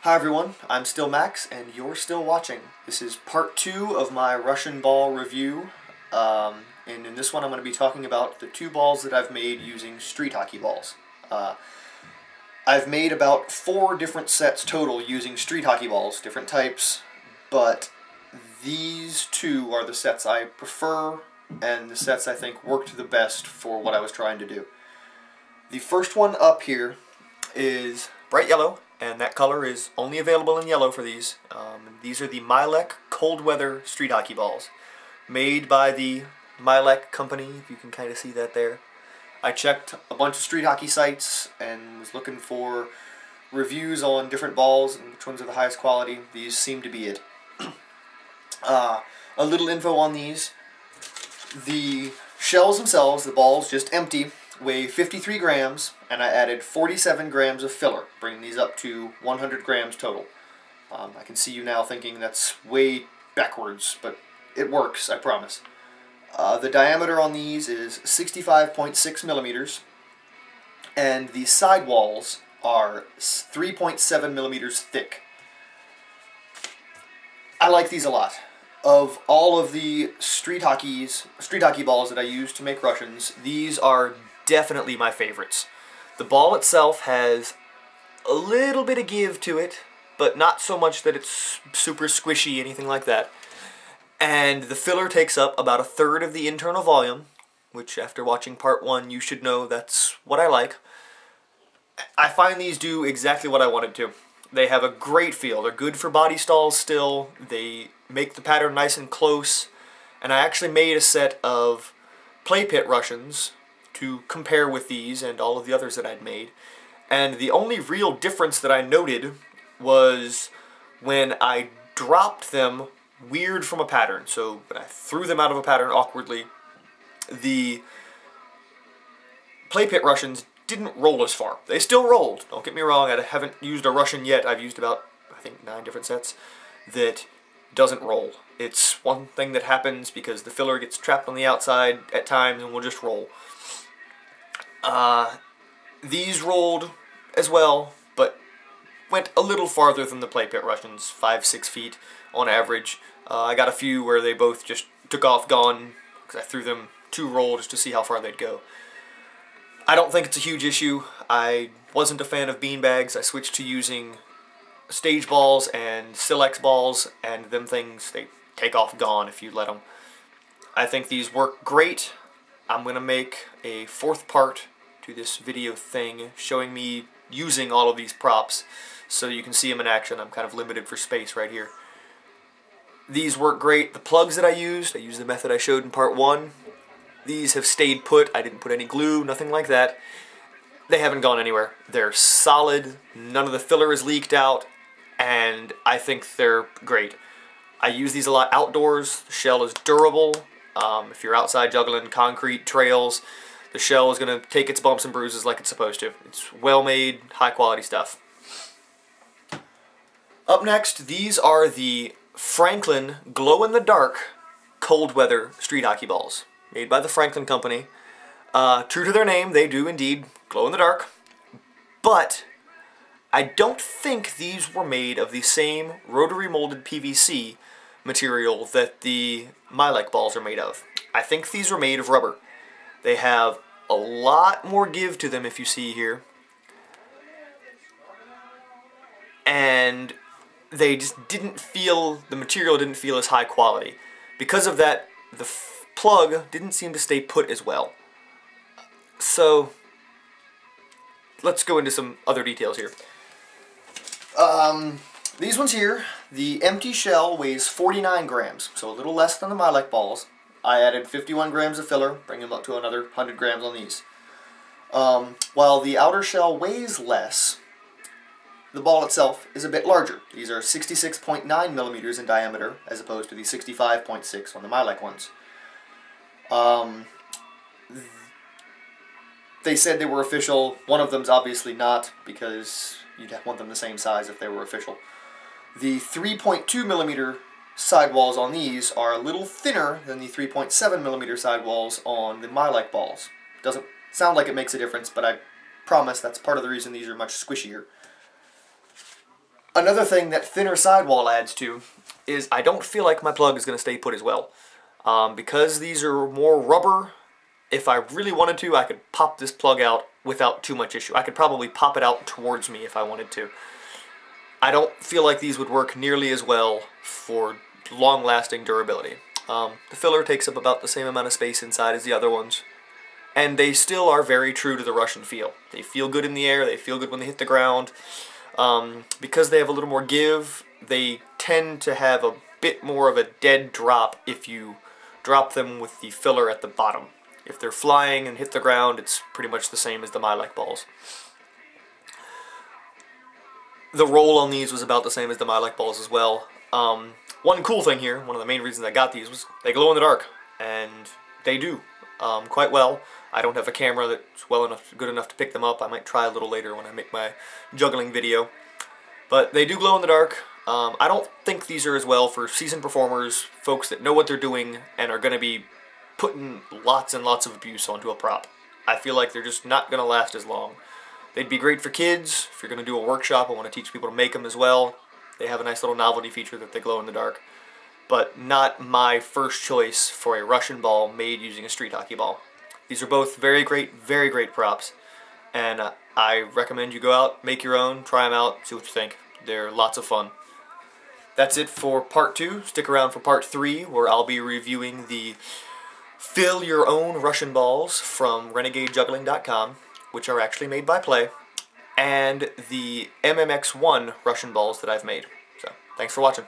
Hi everyone, I'm still Max, and you're still watching. This is part 2 of my Russian ball review, and in this one I'm going to be talking about the 2 balls that I've made using street hockey balls. I've made about 4 different sets total using street hockey balls, different types, but these 2 are the sets I prefer, and the sets I think worked the best for what I was trying to do. The first one up here is bright yellow, and that color is only available in yellow for these. These are the Mylec cold weather street hockey balls, made by the Mylec company, if you can kind of see that there. I checked a bunch of street hockey sites and was looking for reviews on different balls and which ones are the highest quality. These seem to be it. A little info on these. The shells themselves, the balls just empty, weigh 53 grams, and I added 47 grams of filler, bringing these up to 100 grams total. I can see you now thinking that's way backwards, but it works, I promise. The diameter on these is 65.6 millimeters, and the sidewalls are 3.7 millimeters thick. I like these a lot. Of all of the street hockey balls that I use to make Russians, these are definitely my favorites. The ball itself has a little bit of give to it, but not so much that it's super squishy, anything like that. And the filler takes up about 1/3 of the internal volume, which after watching part 1 you should know that's what I like. I find these do exactly what I wanted to. They have a great feel. They're good for body stalls still. They make the pattern nice and close. And I actually made a set of play pit Russians to compare with these and all of the others that I'd made. And the only real difference that I noted was when I dropped them weird from a pattern. So when I threw them out of a pattern awkwardly, the play pit Russians didn't roll as far. They still rolled. Don't get me wrong, I haven't used a Russian yet. I've used about, I think, 9 different sets that doesn't roll. It's one thing that happens because the filler gets trapped on the outside at times and will just roll. These rolled as well, but went a little farther than the play pit Russians, 5-6 feet on average. I got a few where they both just took off, gone, because I threw them 2 roll just to see how far they'd go. I don't think it's a huge issue. I wasn't a fan of beanbags. I switched to using stage balls and Silex balls, and them things, they take off, gone if you let them. I think these work great. I'm going to make a 4th part to this video thing showing me using all of these props so you can see them in action. I'm kind of limited for space right here. These work great. The plugs that I used the method I showed in part 1. These have stayed put. I didn't put any glue, nothing like that. They haven't gone anywhere. They're solid. None of the filler is leaked out, and I think they're great. I use these a lot outdoors. The shell is durable. If you're outside juggling concrete trails, the shell is going to take its bumps and bruises like it's supposed to. It's well-made, high-quality stuff. Up next, these are the Franklin glow-in-the-dark cold weather street hockey balls, made by the Franklin company. True to their name, they do indeed glow in the dark, but I don't think these were made of the same rotary molded PVC material that the Mylec balls are made of. I think these were made of rubber. They have a lot more give to them, if you see here, and they just didn't feel, the material didn't feel as high quality. Because of that, the plug didn't seem to stay put as well. So let's go into some other details here. These ones here, the empty shell weighs 49 grams, so a little less than the Mylec balls. I added 51 grams of filler, bringing them up to another 100 grams on these. While the outer shell weighs less, the ball itself is a bit larger. These are 66.9 millimeters in diameter, as opposed to the 65.6 on the Mylec ones. They said they were official. One of them's obviously not, because you'd want them the same size if they were official. The 3.2 millimeter sidewalls on these are a little thinner than the 3.7 millimeter sidewalls on the Mylec balls. Doesn't sound like it makes a difference, but I promise that's part of the reason these are much squishier. Another thing that thinner sidewall adds to is I don't feel like my plug is going to stay put as well. Because these are more rubber, if I really wanted to, I could pop this plug out without too much issue. I could probably pop it out towards me if I wanted to. I don't feel like these would work nearly as well for long-lasting durability. The filler takes up about the same amount of space inside as the other ones, and they still are very true to the Russian feel. They feel good in the air, they feel good when they hit the ground. Because they have a little more give, they tend to have a bit more of a dead drop if you drop them with the filler at the bottom. If they're flying and hit the ground, it's pretty much the same as the Mylec balls. The roll on these was about the same as the Mylec balls as well. One cool thing here, one of the main reasons I got these, was they glow in the dark, and they do quite well. I don't have a camera that's good enough to pick them up. I might try a little later when I make my juggling video. But they do glow in the dark. I don't think these are as well for seasoned performers, folks that know what they're doing and are going to be putting lots and lots of abuse onto a prop. I feel like they're just not going to last as long. They'd be great for kids. If you're going to do a workshop and want to teach people to make them as well, they have a nice little novelty feature that they glow in the dark. But not my first choice for a Russian ball made using a street hockey ball. These are both very great props. And I recommend you go out, make your own, try them out, see what you think. They're lots of fun. That's it for part 2. Stick around for part 3, where I'll be reviewing the Fill Your Own Russian Balls from RenegadeJuggling.com, which are actually made by Play, and the MMX1 Russian balls that I've made. So, thanks for watching.